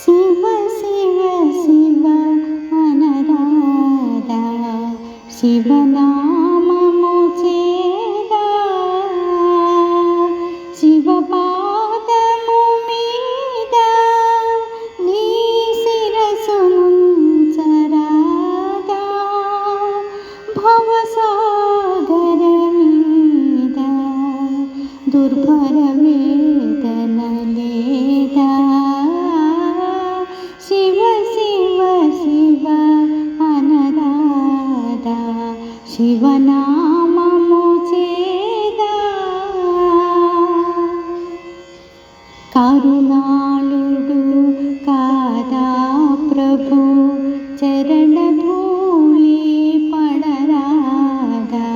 శివ శివ శివ అనరాదా, శివనామము చేదా, శివ పాదము మీద నీ శిరసునుంచరాదా, భవసాగర మీద దుర్భర వేదన లేదా. శివ శివ శివ అనరాదా, శివనామము చేదా. కరుణాళుడు కాదా ప్రభు, చరణధూళి పడరాదా.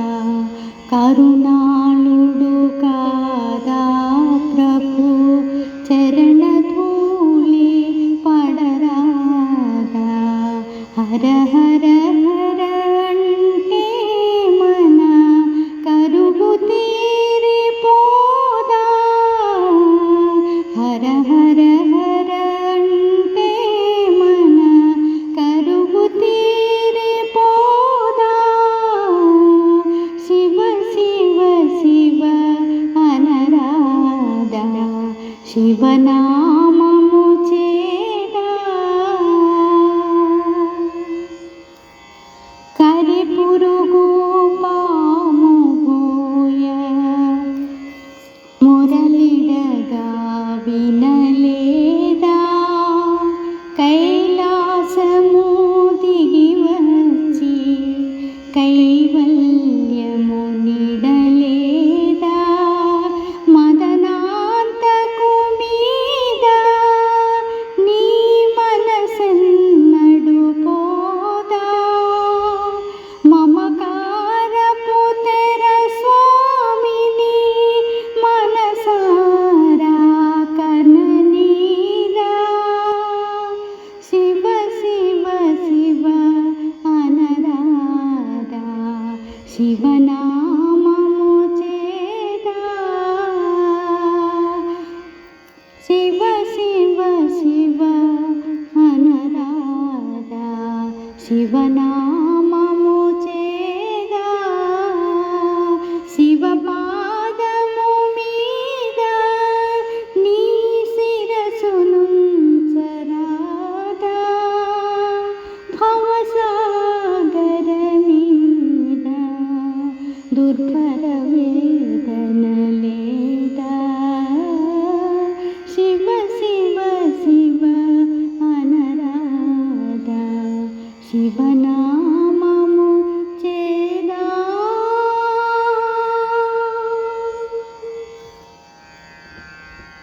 కరుణాళుడు కాదా ప్రభు, చరణధూళి పడరాదా. హర హర హర అంటే మన కరువు తీరిపోదా. హర హర హర అంటే మన కరువు తీరిపోదా. శివ శివ శివ అనరాదా, శివనామము చేదా. కరి పురుగు పాము పోయ మురళిడగా వినలేదా. కైలాసము దిగి వచ్చి కైవల్యము నిడలేదా. మదనాంతకు మీద నీ మనసెన్నడు పోదా. మమకారపు తెర స్వామిని మనసారా కననీదా. శివ శివ శివ అనరాదా, శివనామము చేదా. శివ శివ శివ అనరాదా, శివనామము చేదా. శివ పాదము మీద నీ శిరసునుంచరాదా. భవసాగర మీద దుర్భర వేదన లేదా. శివ శివ శివ అనరాదా, శివనా